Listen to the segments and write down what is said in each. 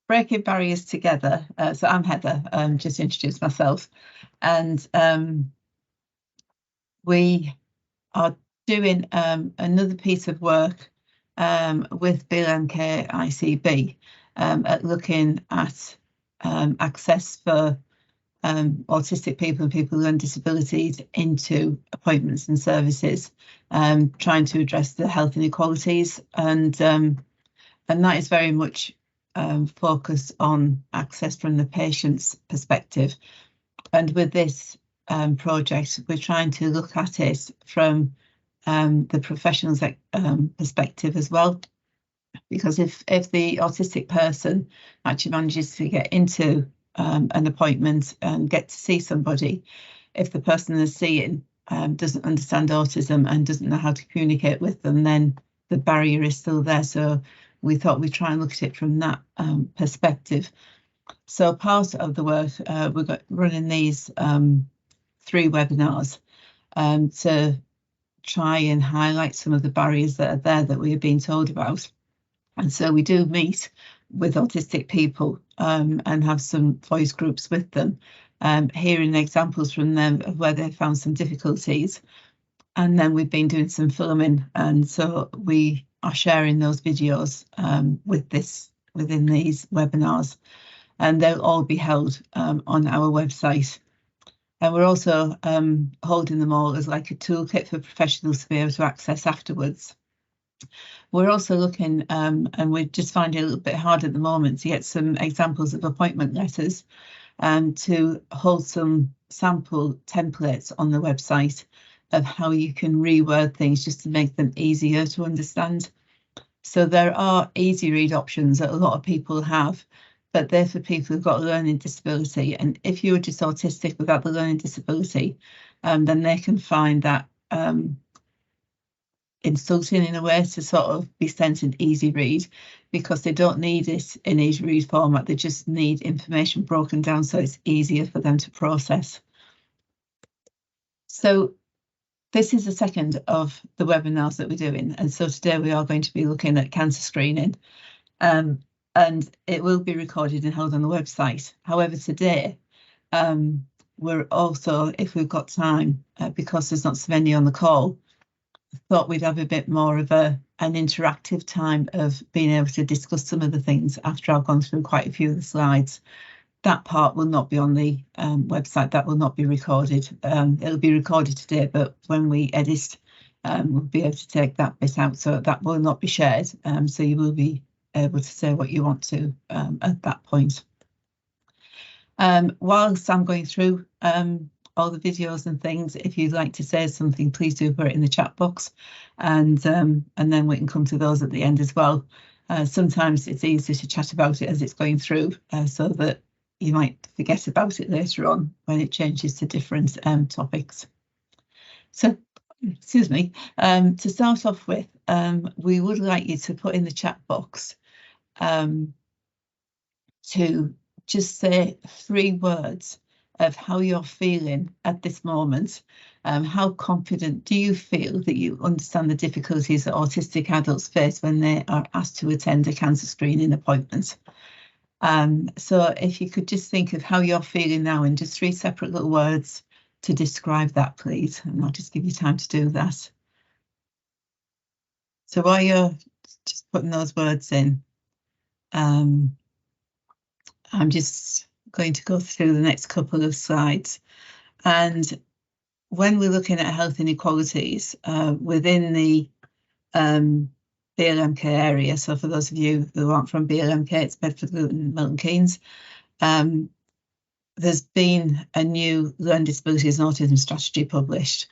Breaking Barriers Together. So I'm Heather, just to introduce myself. And we are doing another piece of work with BLMK ICB at looking at access for autistic people and people with disabilities into appointments and services, trying to address the health inequalities, and that is very much focused on access from the patient's perspective. And with this project, we're trying to look at it from the professional's perspective as well. Because if the autistic person actually manages to get into an appointment and get to see somebody, if the person they're seeing doesn't understand autism and doesn't know how to communicate with them, then the barrier is still there. So we thought we'd try and look at it from that perspective. So part of the work, we've got running these 3 webinars to try and highlight some of the barriers that are there that we have been told about. And so we do meet with autistic people and have some voice groups with them, hearing examples from them of where they found some difficulties. And then we've been doing some filming, and so we are sharing those videos within these webinars, and they'll all be held on our website. And we're also holding them all as like a toolkit for professionals to be able to access afterwards. We're also looking, and we're just finding it a little bit hard at the moment to get some examples of appointment letters, to hold some sample templates on the website of how you can reword things just to make them easier to understand. So there are easy read options that a lot of people have, but they're for people who've got a learning disability. And if you're just autistic without the learning disability, then they can find that insulting in a way to sort of be sent an easy read, because they don't need it in easy read format. They just need information broken down so it's easier for them to process. So this is the second of the webinars that we're doing. And so today we are going to be looking at cancer screening, and it will be recorded and held on the website. However, today we're also, if we've got time, because there's not so many on the call, thought we'd have a bit more of an interactive time of being able to discuss some of the things after I've gone through quite a few of the slides. That part will not be on the website, that will not be recorded. It'll be recorded today, but when we edit, we'll be able to take that bit out, so that will not be shared. So you will be able to say what you want to at that point. Whilst I'm going through all the videos and things, if you'd like to say something, please do put it in the chat box, and then we can come to those at the end as well. Sometimes it's easier to chat about it as it's going through, so that you might forget about it later on when it changes to different topics. So, excuse me, to start off with, we would like you to put in the chat box to just say 3 words of how you're feeling at this moment. How confident do you feel that you understand the difficulties that autistic adults face when they are asked to attend a cancer screening appointment? So if you could just think of how you're feeling now in just 3 separate little words to describe that, please, and I'll just give you time to do that. So while you're just putting those words in, I'm just going to go through the next couple of slides. And when we're looking at health inequalities within the BLMK area, so for those of you who aren't from BLMK, it's Bedford, Luton, Milton Keynes, there's been a new Learning Disabilities and Autism strategy published,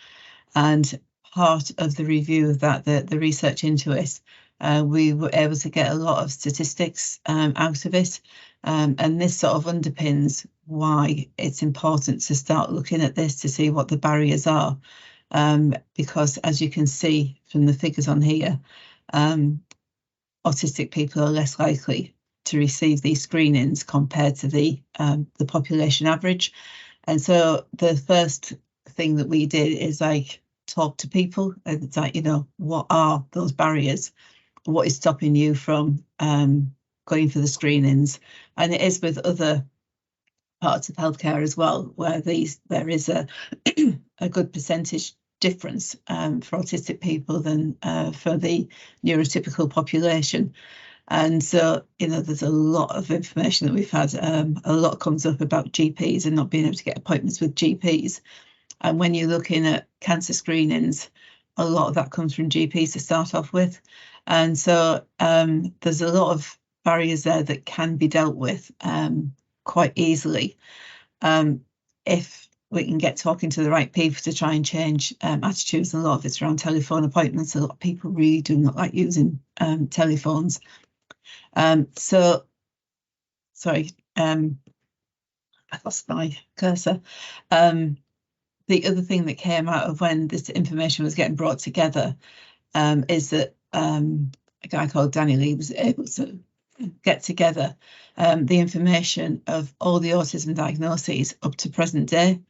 and part of the review of that, the research into it, we were able to get a lot of statistics out of it, and this sort of underpins why it's important to start looking at this to see what the barriers are, because as you can see from the figures on here, autistic people are less likely to receive these screenings compared to the population average. And so the first thing that we did is like talk to people, and it's like, you know, what are those barriers? What is stopping you from going for the screenings, and it is with other parts of healthcare as well, where there is a a good percentage difference for autistic people than for the neurotypical population. And so, there's a lot of information that we've had. A lot comes up about GPs and not being able to get appointments with GPs. And when you're looking at cancer screenings, a lot of that comes from GPs to start off with. And so there's a lot of barriers there that can be dealt with quite easily if we can get talking to the right people to try and change attitudes. And a lot of it's around telephone appointments. A lot of people really do not like using telephones. So, sorry, I lost my cursor. The other thing that came out of when this information was getting brought together is that a guy called Danny Lee was able to get together the information of all the autism diagnoses up to present day.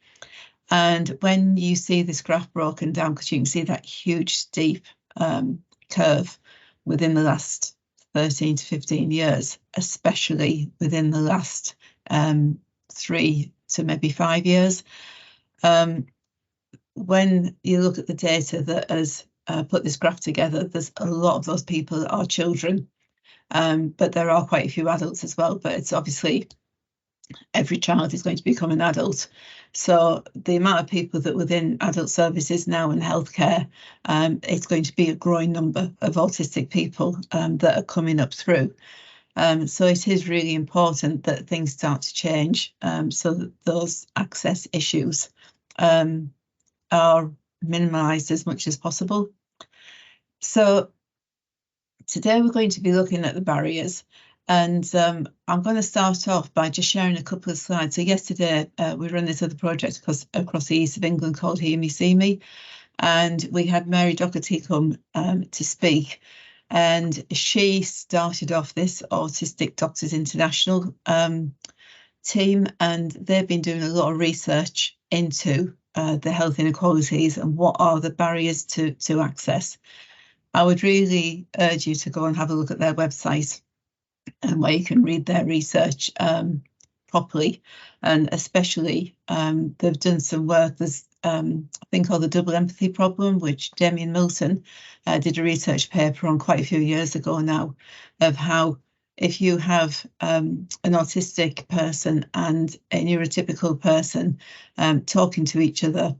And when you see this graph broken down, because you can see that huge steep curve within the last 13 to 15 years, especially within the last 3 to maybe 5 years. When you look at the data that has put this graph together, there's a lot of those people that are children, but there are quite a few adults as well. But it's obviously every child is going to become an adult. So the amount of people that within adult services now in healthcare, it's going to be a growing number of autistic people that are coming up through. So it is really important that things start to change so that those access issues are minimised as much as possible. So today we're going to be looking at the barriers, and I'm going to start off by just sharing a couple of slides. So yesterday we run this other project across the east of England called Hear Me, See Me, and we had Mary Doherty come to speak, and she started off this Autistic Doctors International team, and they've been doing a lot of research into the health inequalities and what are the barriers to access. I would really urge you to go and have a look at their website and where you can read their research properly, and especially they've done some work. There's a thing called the double empathy problem, which Damien Milton did a research paper on quite a few years ago now, of how if you have an autistic person and a neurotypical person talking to each other,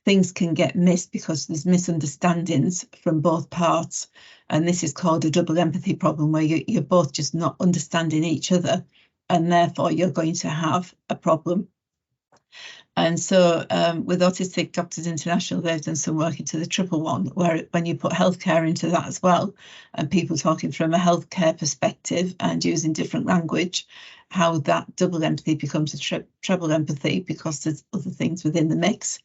things can get missed because there's misunderstandings from both parts. And this is called a double empathy problem, where you're both just not understanding each other, and therefore you're going to have a problem. And so with Autistic Doctors International, they've done some work into the triple one, where when you put healthcare into that as well, and people talking from a healthcare perspective and using different language, how that double empathy becomes a treble empathy because there's other things within the mix.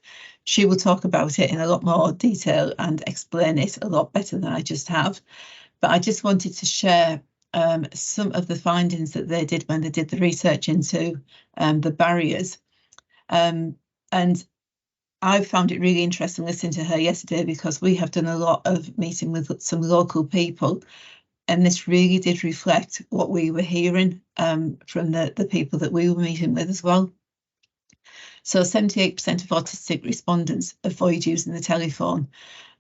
She will talk about it in a lot more detail and explain it a lot better than I just have. But I just wanted to share some of the findings that they did when they did the research into the barriers. And I found it really interesting listening to her yesterday, because we have done a lot of meeting with some local people, and this really did reflect what we were hearing from the people that we were meeting with as well. So 78% of autistic respondents avoid using the telephone.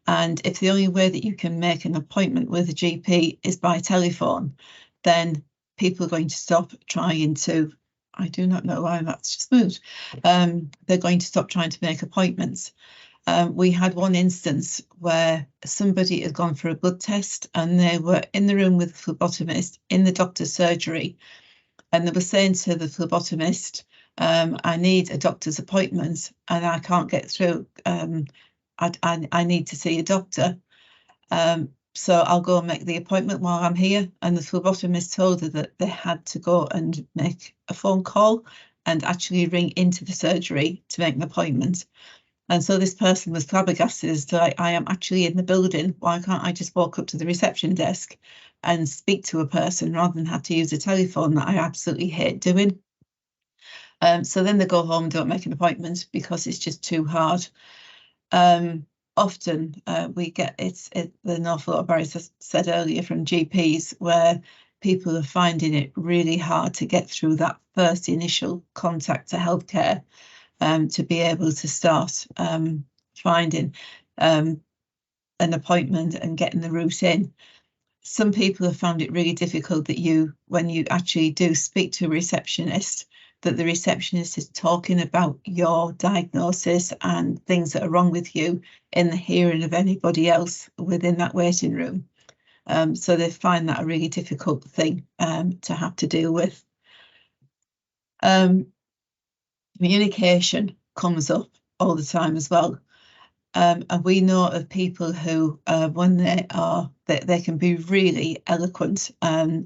And if the only way that you can make an appointment with a GP is by telephone, then people are going to stop trying to, I do not know why that's just moved. They're going to stop trying to make appointments. We had one instance where somebody had gone for a blood test, and they were in the room with the phlebotomist in the doctor's surgery, and they were saying to the phlebotomist, I need a doctor's appointment and I can't get through. I need to see a doctor. So I'll go and make the appointment while I'm here. And the phlebotomist told her that they had to go and make a phone call and actually ring into the surgery to make an appointment. And so this person was flabbergasted as to, like, I am actually in the building. Why can't I just walk up to the reception desk and speak to a person rather than have to use a telephone that I absolutely hate doing? So then they go home and don't make an appointment because it's just too hard. Often we get an awful lot of barriers, as I said earlier, from GPs, where people are finding it really hard to get through that first initial contact to healthcare, to be able to start finding an appointment and getting the route in. Some people have found it really difficult that when you actually do speak to a receptionist, that the receptionist is talking about your diagnosis and things that are wrong with you in the hearing of anybody else within that waiting room. So they find that a really difficult thing to have to deal with. Communication comes up all the time as well. And we know of people who, when they can be really eloquent,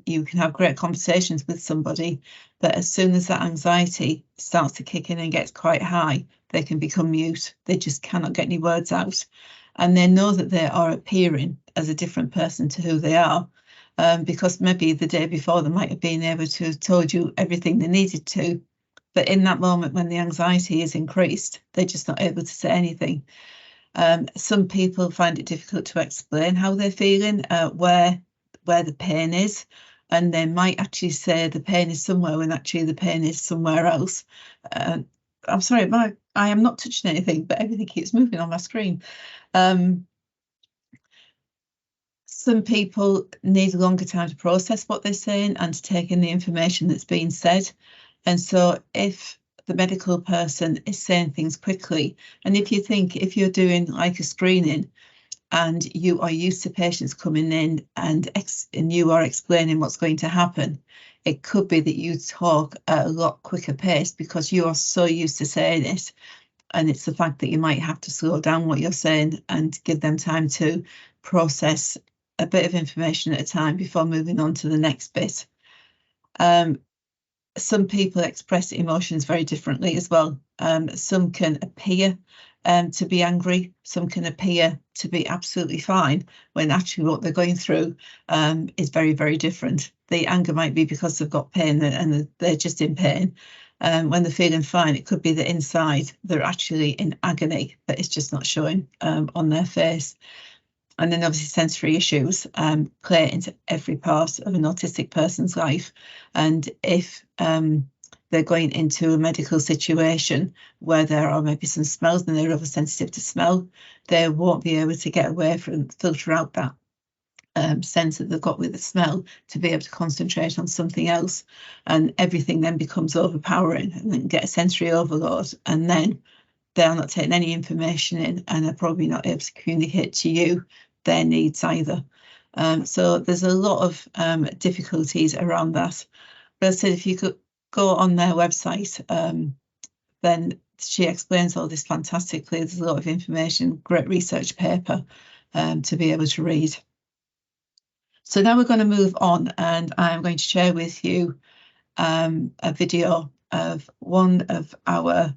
you can have great conversations with somebody, but as soon as that anxiety starts to kick in and gets quite high, they can become mute. They just cannot get any words out. And they know that they are appearing as a different person to who they are, because maybe the day before they might have been able to have told you everything they needed to, but in that moment when the anxiety is increased, they're just not able to say anything. Some people find it difficult to explain how they're feeling, where the pain is, and they might actually say the pain is somewhere when actually the pain is somewhere else. I'm sorry, I am not touching anything, but everything keeps moving on my screen. Some people need a longer time to process what they're saying and to take in the information that's being said. And so if the medical person is saying things quickly, and if you're doing like a screening and you are used to patients coming in and you are explaining what's going to happen, it could be that you talk at a lot quicker pace because you are so used to saying it. And it's the fact that you might have to slow down what you're saying and give them time to process a bit of information at a time before moving on to the next bit. Some people express emotions very differently as well. Some can appear to be angry. Some can appear to be absolutely fine when actually what they're going through is very, very different. The anger might be because they've got pain and they're just in pain. When they're feeling fine, it could be that inside they're actually in agony, but it's just not showing on their face. And then obviously sensory issues play into every part of an autistic person's life. And if they're going into a medical situation where there are maybe some smells and they're oversensitive to smell, they won't be able to get away from, filter out that sense that they've got with the smell to be able to concentrate on something else. And everything then becomes overpowering and then get a sensory overload. And then they're not taking any information in and are probably not able to communicate to you their needs either. So there's a lot of difficulties around that. But as I said, if you could go on their website, then she explains all this fantastically. There's a lot of information, great research paper to be able to read. So now we're going to move on, and I'm going to share with you a video of one of our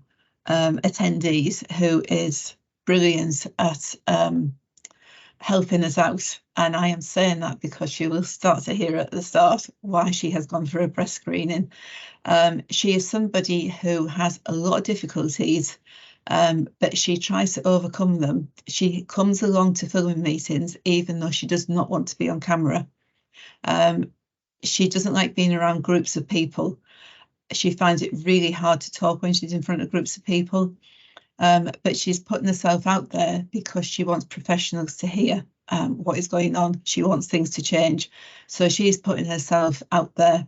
attendees who is brilliant at helping us out. And I am saying that because you will start to hear at the start why she has gone for a breast screening. She is somebody who has a lot of difficulties, but she tries to overcome them. She comes along to filming meetings, even though she does not want to be on camera. She doesn't like being around groups of people. She finds it really hard to talk when she's in front of groups of people. But she's putting herself out there because she wants professionals to hear what is going on. She wants things to change. So she's putting herself out there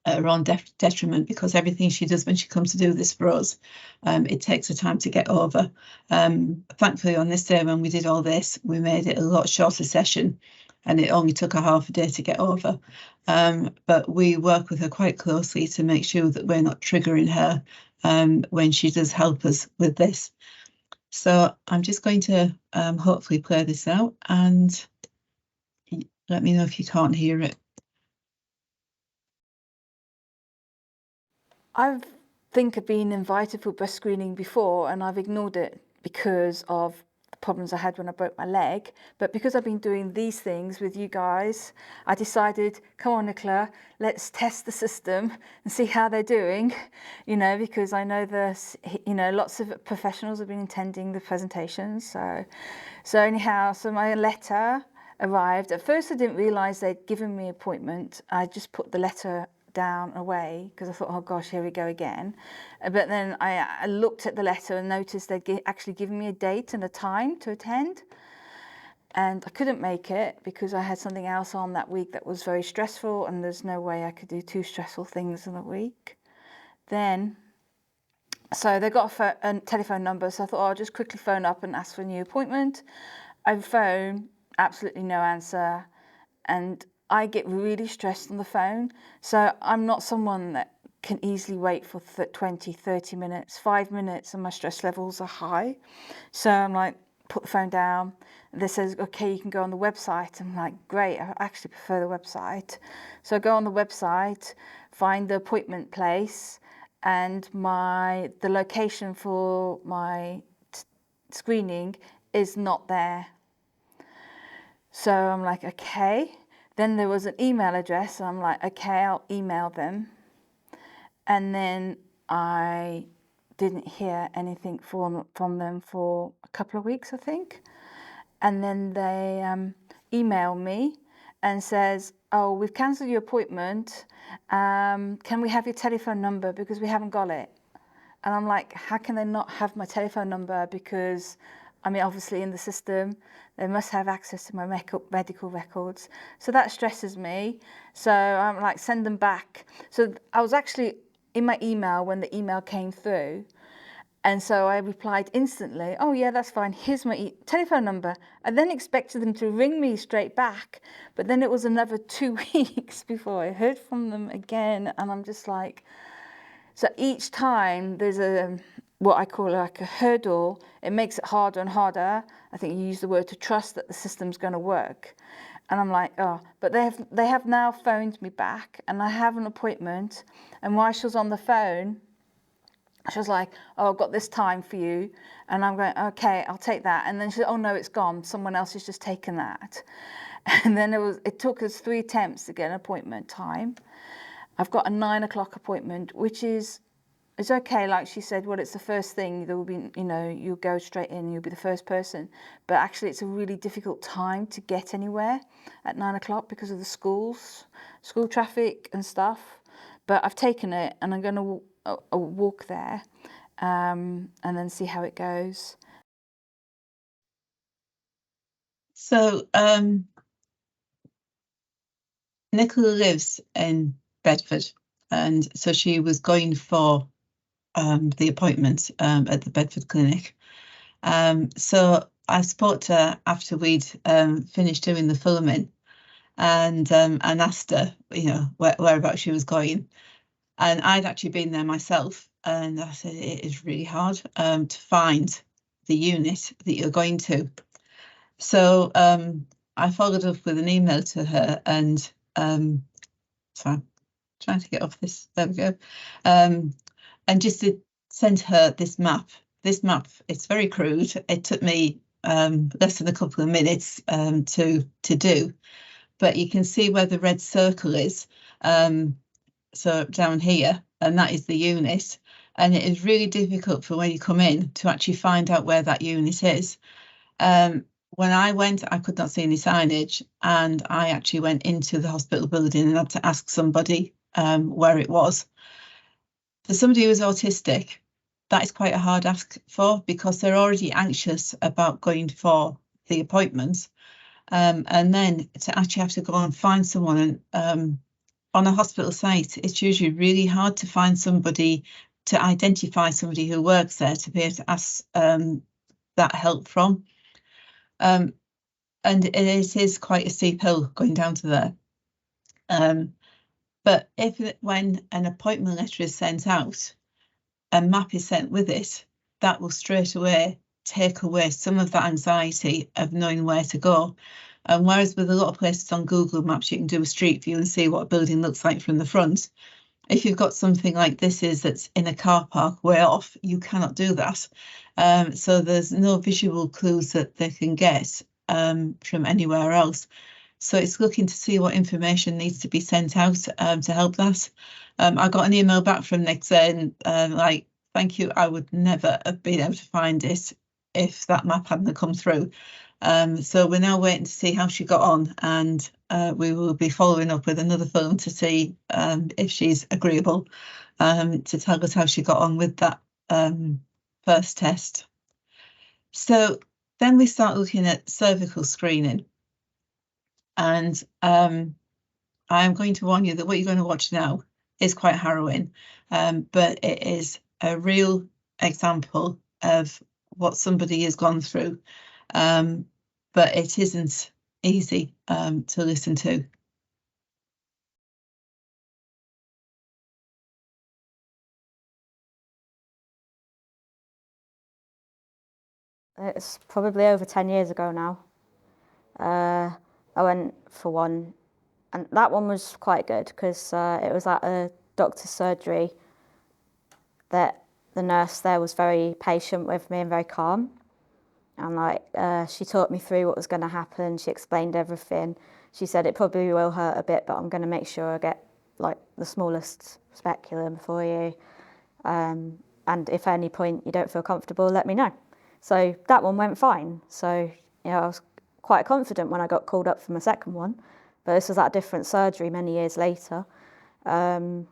at her own detriment, because everything she does when she comes to do this for us, it takes her time to get over. Thankfully, on this day when we did all this, we made it a lot shorter session, and it only took her half a day to get over. But we work with her quite closely to make sure that we're not triggering her when she does help us with this. So I'm just going to hopefully play this out, and let me know if you can't hear it. I think I've been invited for breast screening before, and I've ignored it because of the problems I had when I broke my leg. But because I've been doing these things with you guys, I decided, come on, Nicola, let's test the system and see how they're doing, you know, because I know there's, you know, lots of professionals have been attending the presentations. So anyhow, so my letter arrived. At first I didn't realise they'd given me an appointment. I just put the letter down away because I thought, oh gosh, here we go again. But then I looked at the letter and noticed they'd actually given me a date and a time to attend. And I couldn't make it because I had something else on that week that was very stressful, and there's no way I could do 2 stressful things in a week. Then, so they got a telephone number, so I thought, oh, I'll just quickly phone up and ask for a new appointment. I phone, absolutely no answer, and I get really stressed on the phone. So I'm not someone that can easily wait for 20, 30 minutes, 5 minutes, and my stress levels are high. So I'm like, put the phone down. They says, okay, you can go on the website. I'm like, great, I actually prefer the website. So I go on the website, find the appointment place, and the location for my screening is not there. So I'm like, okay. Then there was an email address. So I'm like, okay, I'll email them. And then I didn't hear anything from them for a couple of weeks, I think. And then they email me and says, oh, we've cancelled your appointment. Can we have your telephone number because we haven't got it? And I'm like, how can they not have my telephone number? Because, I mean, obviously in the system, they must have access to my medical records. So that stresses me. So I'm like, send them back. So I was actually in my email when the email came through. And so I replied instantly, oh yeah, that's fine, here's my telephone number. I then expected them to ring me straight back, but then it was another 2 weeks before I heard from them again. And I'm just like, so each time there's what I call like a hurdle. It makes it harder and harder. I think you use the word to trust that the system's going to work. And I'm like, oh, but they have now phoned me back and I have an appointment. And while she was on the phone, she was like, oh, I've got this time for you. And I'm going, okay, I'll take that. And then she said, oh no, it's gone. Someone else has just taken that. And then it took us 3 attempts to get an appointment time. I've got a 9 o'clock appointment, which is, it's okay. Like she said, well, it's the first thing. There will be, you'll go straight in, you'll be the first person. But actually it's a really difficult time to get anywhere at 9 o'clock because of the school traffic and stuff. But I've taken it and I'm going to walk there and then see how it goes. So Nicola lives in Bedford, and so she was going for the appointment at the Bedford clinic. So I spoke to her after we'd finished doing the filming, and asked her, whereabouts she was going. And I'd actually been there myself, and I said it is really hard to find the unit that you're going to. So I followed up with an email to her, and so I'm trying to get off this. There we go. And just to send her this map. This map, it's very crude. It took me less than a couple of minutes to do, but you can see where the red circle is. So down here, and that is the unit. And it is really difficult for when you come in to actually find out where that unit is. When I went, I could not see any signage, and I actually went into the hospital building and had to ask somebody where it was. For somebody who is autistic, that is quite a hard ask for, because they're already anxious about going for the appointments. And then to actually have to go and find someone on a hospital site, it's usually really hard to find somebody, to identify somebody who works there to be able to ask that help from. And it is quite a steep hill going down to there. But when an appointment letter is sent out, a map is sent with it, that will straight away take away some of that anxiety of knowing where to go. And whereas with a lot of places on Google Maps, you can do a street view and see what a building looks like from the front. If you've got something like this that's in a car park way off, you cannot do that. So there's no visual clues that they can get from anywhere else. So it's looking to see what information needs to be sent out to help that. I got an email back from Nick saying, thank you, I would never have been able to find it if that map hadn't come through. So we're now waiting to see how she got on, and we will be following up with another phone to see if she's agreeable to tell us how she got on with that first test. So then we start looking at cervical screening, and I'm going to warn you that what you're going to watch now is quite harrowing, but it is a real example of what somebody has gone through, but it isn't easy to listen to. It's probably over 10 years ago now. I went for one, and that one was quite good because it was at a doctor's surgery that the nurse there was very patient with me and very calm. And she taught me through what was going to happen. She explained everything. She said it probably will hurt a bit, but I'm going to make sure I get like the smallest speculum for you. And if at any point you don't feel comfortable, let me know. So that one went fine. So, I was quite confident when I got called up for my second one, but this was at a different surgery many years later. And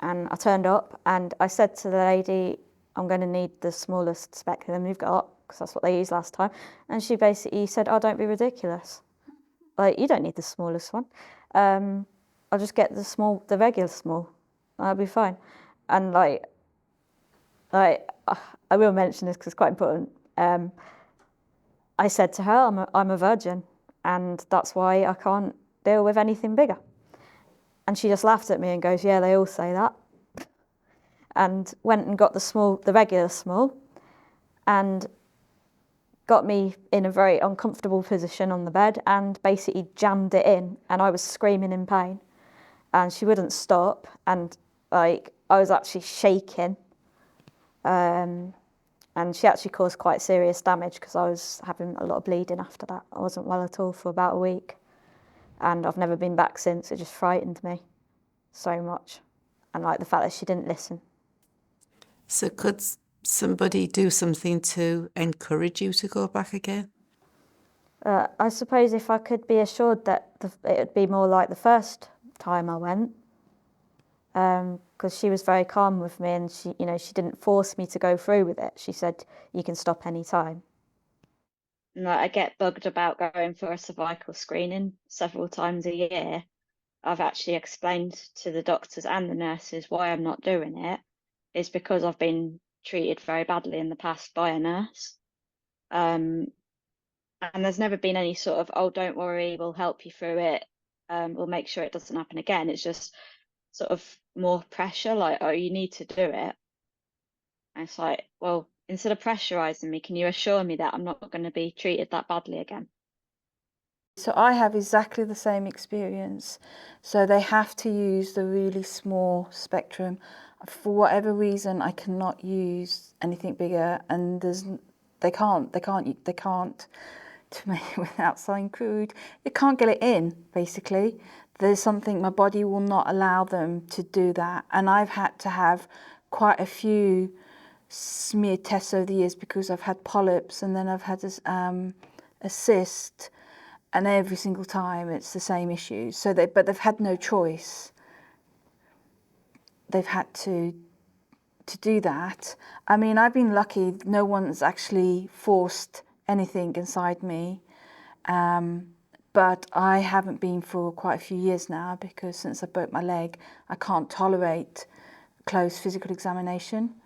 I turned up and I said to the lady, I'm going to need the smallest speculum you've got, because that's what they used last time. And she basically said, oh, don't be ridiculous. Like, you don't need the smallest one. I'll just get the regular small. I'll be fine. And I will mention this because it's quite important. I said to her, I'm a virgin, and that's why I can't deal with anything bigger. And she just laughed at me and goes, yeah, they all say that. And went and got the regular small, and got me in a very uncomfortable position on the bed and basically jammed it in, and I was screaming in pain. And she wouldn't stop, and I was actually shaking. And she actually caused quite serious damage because I was having a lot of bleeding after that. I wasn't well at all for about a week. And I've never been back since. It just frightened me so much. And the fact that she didn't listen. So could somebody do something to encourage you to go back again? I suppose if I could be assured that it would be more like the first time I went, because she was very calm with me, and she didn't force me to go through with it. She said, you can stop any time. I get bugged about going for a cervical screening several times a year. I've actually explained to the doctors and the nurses why I'm not doing it. It's because I've been treated very badly in the past by a nurse. And there's never been any sort of, oh, don't worry, we'll help you through it. We'll make sure it doesn't happen again. It's just sort of more pressure, like, oh, you need to do it. And it's like, well, instead of pressurizing me, can you assure me that I'm not going to be treated that badly again? So I have exactly the same experience. So they have to use the really small spectrum. For whatever reason, I cannot use anything bigger, and they can't. To me, without sounding crude, they can't get it in. Basically, there's something, my body will not allow them to do that, and I've had to have quite a few smear tests over the years because I've had polyps, and then I've had this, a cyst. And every single time it's the same issue. But they've had no choice. They've had to do that. I mean, I've been lucky. No one's actually forced anything inside me. But I haven't been for quite a few years now, because since I broke my leg, I can't tolerate close physical examination.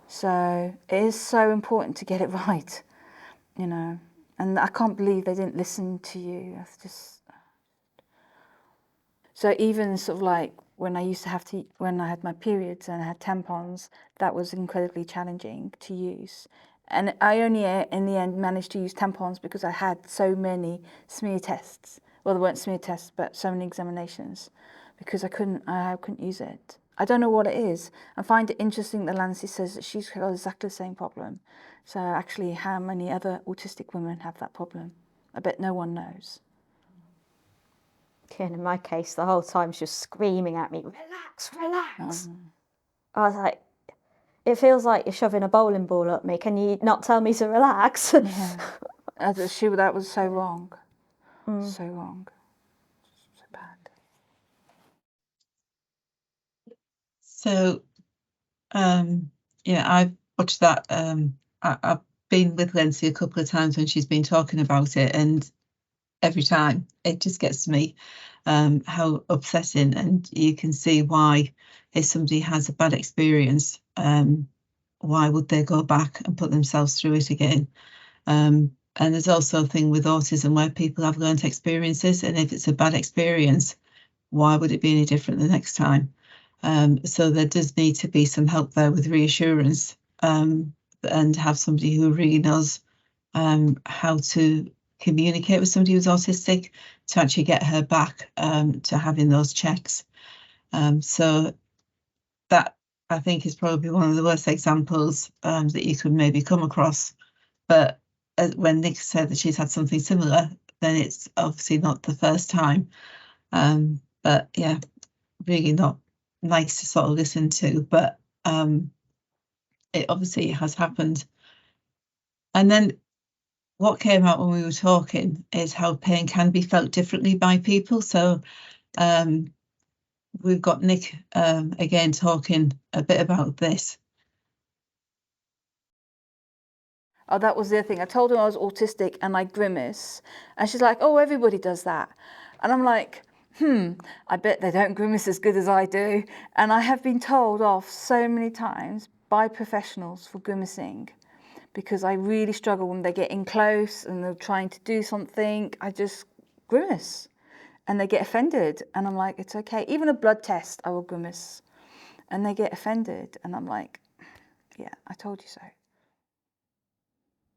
So it is so important to get it right, And I can't believe they didn't listen to you. It's just... So even sort of like when I had my periods and I had tampons, that was incredibly challenging to use. And I only in the end managed to use tampons because I had so many smear tests. Well, they weren't smear tests, but so many examinations, because I couldn't use it. I don't know what it is. I find it interesting that Lancy says that she's got exactly the same problem. So actually, how many other autistic women have that problem? I bet no one knows. And in my case, the whole time she was screaming at me, relax, relax. I was like, it feels like you're shoving a bowling ball up me. Can you not tell me to relax? Yeah. That was so wrong. So wrong. So bad. So, yeah, I've watched that. I've been with Lindsay a couple of times when she's been talking about it, and every time it just gets to me how upsetting, and you can see why, if somebody has a bad experience, why would they go back and put themselves through it again? And there's also a thing with autism where people have learned experiences, and if it's a bad experience, why would it be any different the next time? So there does need to be some help there with reassurance, and have somebody who really knows how to communicate with somebody who's autistic to actually get her back to having those checks. So that, I think, is probably one of the worst examples that you could maybe come across. But when Nick said that she's had something similar, then it's obviously not the first time. But yeah, really not nice to sort of listen to, but it obviously has happened. And then what came out when we were talking is how pain can be felt differently by people. So we've got Nick again talking a bit about this. Oh, that was the other thing. I told her I was autistic and I grimace. And she's like, oh, everybody does that. And I'm like, I bet they don't grimace as good as I do. And I have been told off so many times by professionals for grimacing, because I really struggle when they get in close and they're trying to do something. I just grimace and they get offended. And I'm like, it's okay. Even a blood test, I will grimace. And they get offended. And I'm like, yeah, I told you so.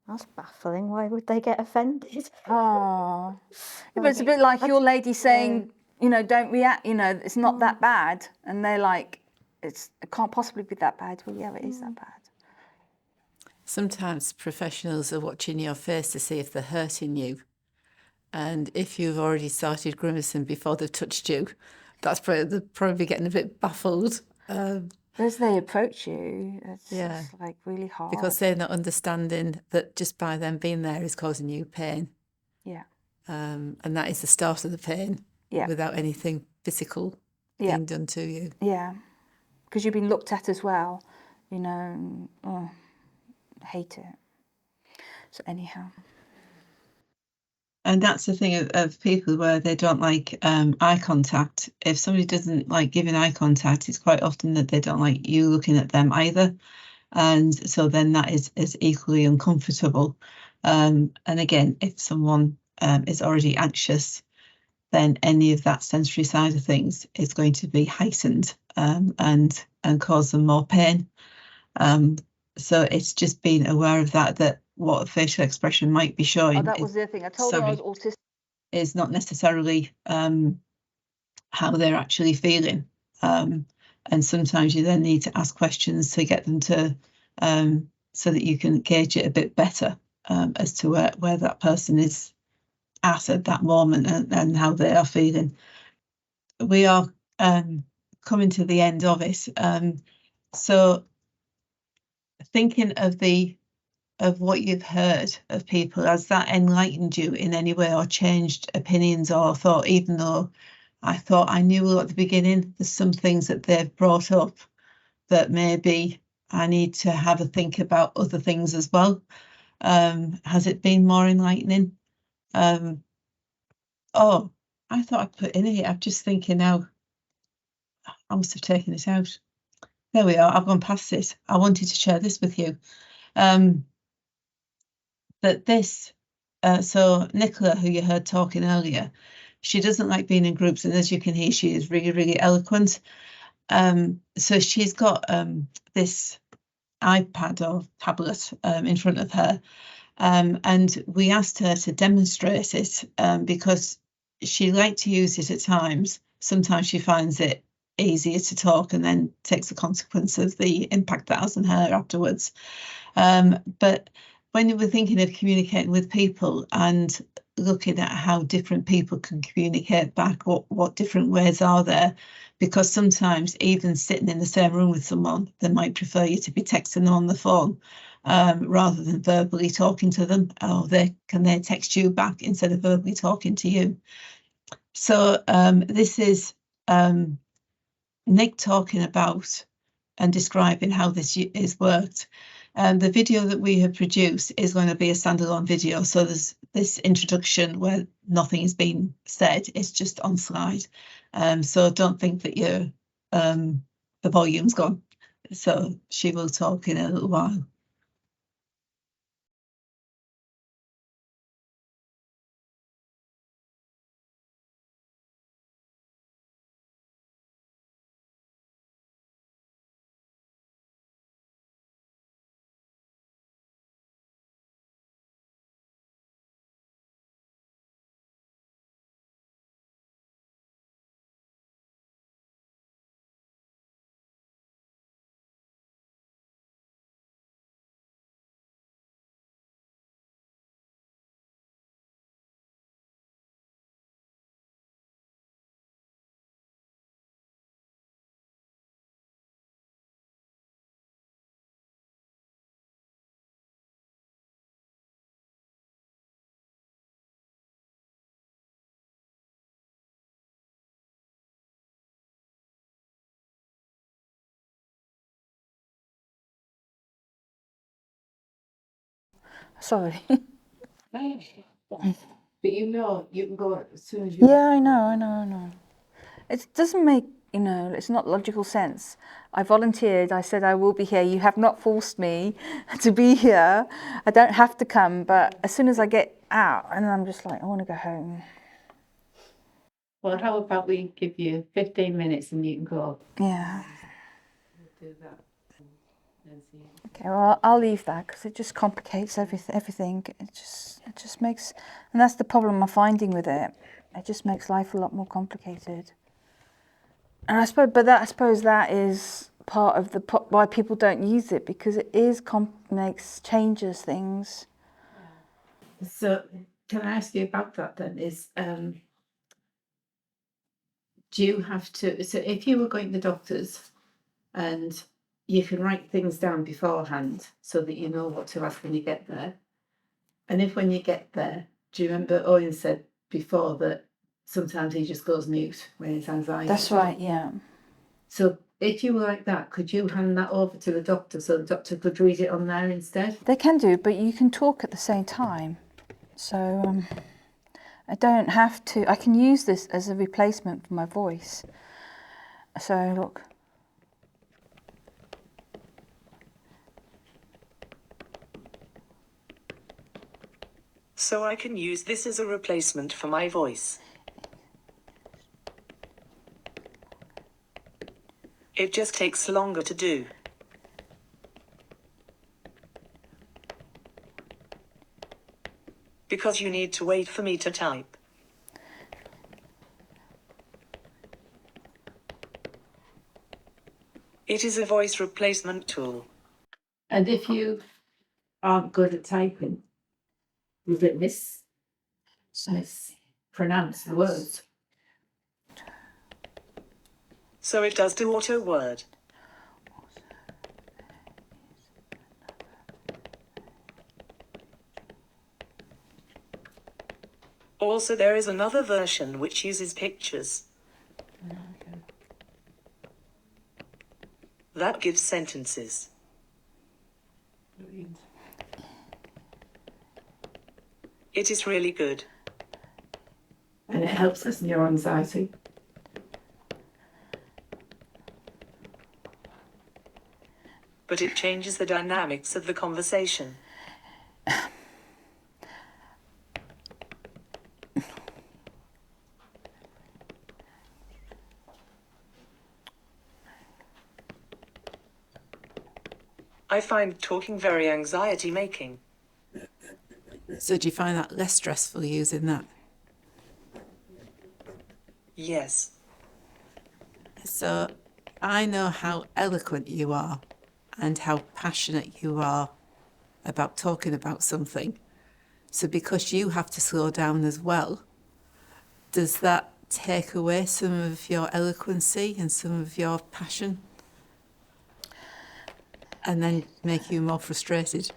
That's baffling. Why would they get offended? Oh, but it's a bit like your lady saying, you know, don't react, you know, it's not that bad. And they're like, it can't possibly be that bad. Well, yeah, it is that bad. Sometimes professionals are watching your face to see if they're hurting you. And if you've already started grimacing before they've touched you, they're probably getting a bit baffled. As they approach you, it's Yeah. just like really hard. Because they're not understanding that just by them being there is causing you pain. Yeah. And that is the start of the pain. Yeah. Without anything physical being done to you. Yeah. Because you've been looked at as well, you know. Oh, I hate it. So anyhow. And that's the thing of people where they don't like eye contact. If somebody doesn't like giving eye contact, it's quite often that they don't like you looking at them either. And so then that is equally uncomfortable. And again, if someone is already anxious, then any of that sensory side of things is going to be heightened and cause them more pain. So it's just being aware of that what a facial expression might be showing. Oh, that was the other thing. I told her I was autistic. Is not necessarily how they're actually feeling. And sometimes you then need to ask questions to get them to, so that you can gauge it a bit better as to where that person is at that moment and how they are feeling. We are coming to the end of it. So thinking of what you've heard of people, has that enlightened you in any way or changed opinions or thought, even though I thought I knew a lot at the beginning, there's some things that they've brought up that maybe I need to have a think about other things as well? Has it been more enlightening? Oh, I thought I put in here, I'm just thinking now, I must have taken it out. There we are, I've gone past it. I wanted to share this with you. That this, so Nicola, who you heard talking earlier, she doesn't like being in groups, and as you can hear, she is really, really eloquent. So she's got this iPad or tablet in front of her, and we asked her to demonstrate it because she liked to use it at times. Sometimes she finds it easier to talk and then takes the consequence of the impact that has on her afterwards. But when you were thinking of communicating with people and looking at how different people can communicate back, what different ways are there, because sometimes even sitting in the same room with someone, they might prefer you to be texting them on the phone rather than verbally talking to them, or they text you back instead of verbally talking to you. So this is Nick talking about and describing how this is worked. The video that we have produced is going to be a standalone video. So there's this introduction where nothing is being said. It's just on slide. So don't think that the volume's gone. So she will talk in a little while. Sorry. But you know, you can go as soon as you. Yeah, I know. It doesn't make, it's not logical sense. I volunteered, I said I will be here. You have not forced me to be here. I don't have to come, but as soon as I get out, and I'm just like, I want to go home. Well, how about we give you 15 minutes and you can go? Yeah. Do that. Okay, well, I'll leave that because it just complicates everything. It just makes, and that's the problem I'm finding with it. It just makes life a lot more complicated. And I suppose that is part of why people don't use it, because it is changes things. So can I ask you about that then? Do you have to, so if you were going to the doctors and you can write things down beforehand so that you know what to ask when you get there, and if when you get there, do you remember Owen said before that sometimes he just goes mute when it's anxiety? That's right, yeah. So if you were like that, could you hand that over to the doctor so the doctor could read it on there instead? They can do, but you can talk at the same time. So I don't have to, I can use this as a replacement for my voice. So look. So I can use this as a replacement for my voice. It just takes longer to do. Because you need to wait for me to type. It is a voice replacement tool. And if you aren't good at typing, will it mispronounce the words? So it does do auto word. Also, there is another version which uses pictures. That gives sentences. It is really good. And it helps us in your anxiety. But it changes the dynamics of the conversation. I find talking very anxiety making. So do you find that less stressful using that? Yes. So I know how eloquent you are and how passionate you are about talking about something. So because you have to slow down as well, does that take away some of your eloquency and some of your passion? And then make you more frustrated?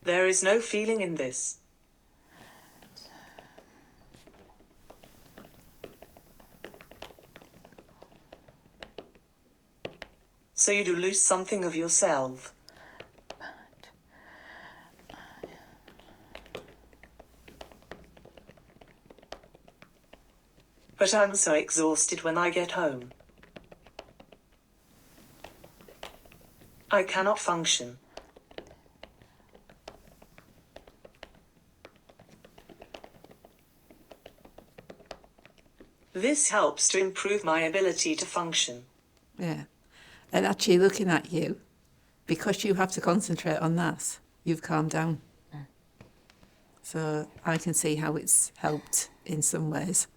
There is no feeling in this. So you do lose something of yourself. But I'm so exhausted when I get home. I cannot function. This helps to improve my ability to function. Yeah. And actually looking at you, because you have to concentrate on that, you've calmed down. So I can see how it's helped in some ways.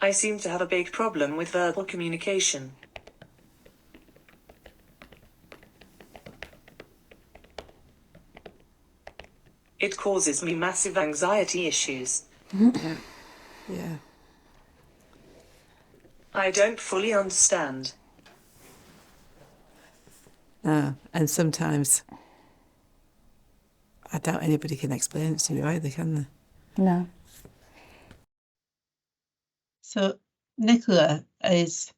I seem to have a big problem with verbal communication. It causes me massive anxiety issues. Yeah. I don't fully understand. No. And sometimes I doubt anybody can explain it to you either, can they? No. So Nicola is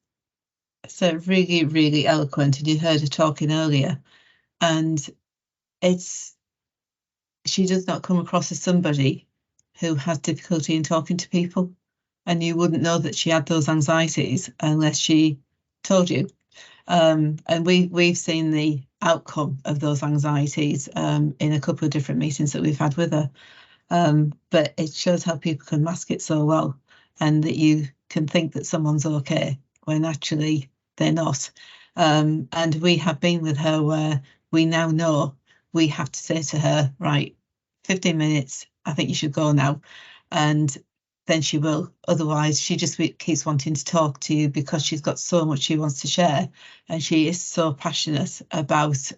so really, really eloquent, and you heard her talking earlier, and she does not come across as somebody who has difficulty in talking to people, and you wouldn't know that she had those anxieties unless she told you. And we've seen the outcome of those anxieties in a couple of different meetings that we've had with her. But it shows how people can mask it so well, and that you can think that someone's okay when actually they're not. And we have been with her where we now know we have to say to her, right, 15 minutes, I think you should go now. And then she will. Otherwise, she just keeps wanting to talk to you because she's got so much she wants to share. And she is so passionate about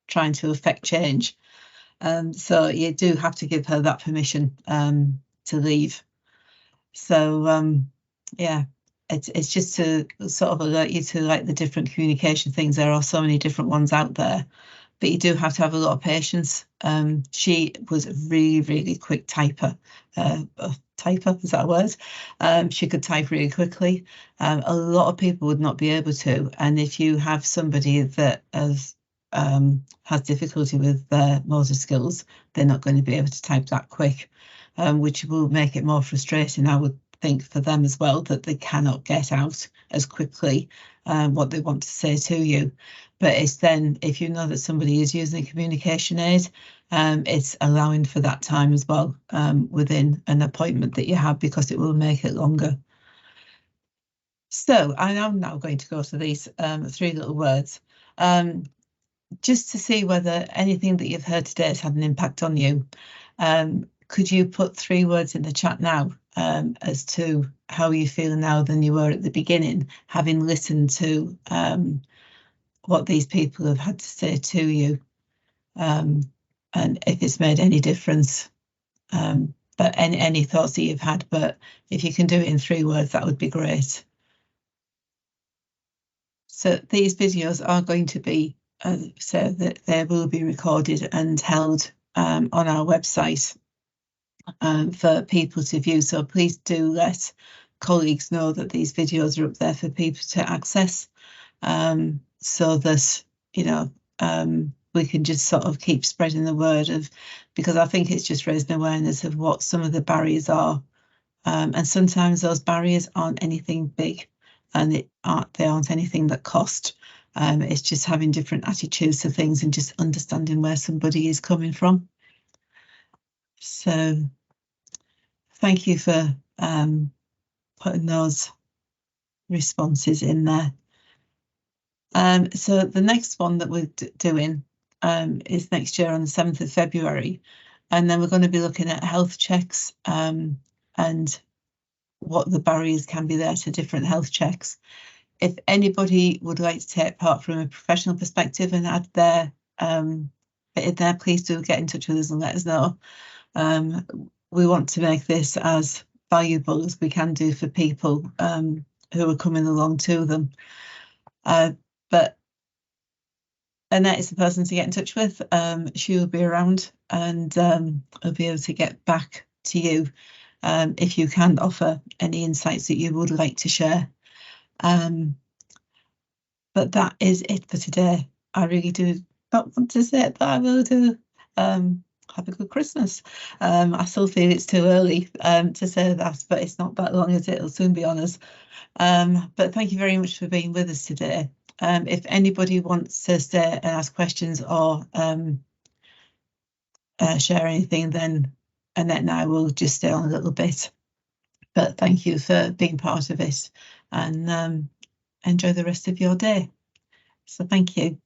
trying to affect change. So you do have to give her that permission to leave. So yeah, it's just to sort of alert you to like the different communication things. There are so many different ones out there, but you do have to have a lot of patience. She was a really, really quick typer. Typer, is that a word? She could type really quickly. A lot of people would not be able to. And if you have somebody that has difficulty with their motor skills, they're not going to be able to type that quick, which will make it more frustrating, I would think, for them as well, that they cannot get out as quickly what they want to say to you. But it's then, if you know that somebody is using a communication aid, it's allowing for that time as well within an appointment that you have, because it will make it longer. So I am now going to go to these 3 little words, just to see whether anything that you've heard today has had an impact on you. Could you put 3 words in the chat now as to how you feel now than you were at the beginning, having listened to what these people have had to say to you, and if it's made any difference, but any thoughts that you've had. But if you can do it in 3 words, that would be great. So these videos are going to be, so that they will be recorded and held on our website for people to view. So please do let colleagues know that these videos are up there for people to access, so that, you know, we can just sort of keep spreading the word of, because I think it's just raising awareness of what some of the barriers are. And sometimes those barriers aren't anything big, and they aren't anything that cost. It's just having different attitudes to things and just understanding where somebody is coming from. So thank you for putting those responses in there. So the next one that we're doing is next year on the 7th of February. And then we're going to be looking at health checks and what the barriers can be there to different health checks. If anybody would like to take part from a professional perspective and add their bit in there, please do get in touch with us and let us know. We want to make this as valuable as we can do for people who are coming along to them. But Annette is the person to get in touch with. She will be around and will be able to get back to you if you can offer any insights that you would like to share. But that is it for today. I really do not want to say that I will do have a good Christmas. I still feel it's too early to say that, but it's not that long, as it'll soon be on us. But thank you very much for being with us today. If anybody wants to stay and ask questions or share anything, then Annette and I will just stay on a little bit. But thank you for being part of it, and enjoy the rest of your day. So thank you.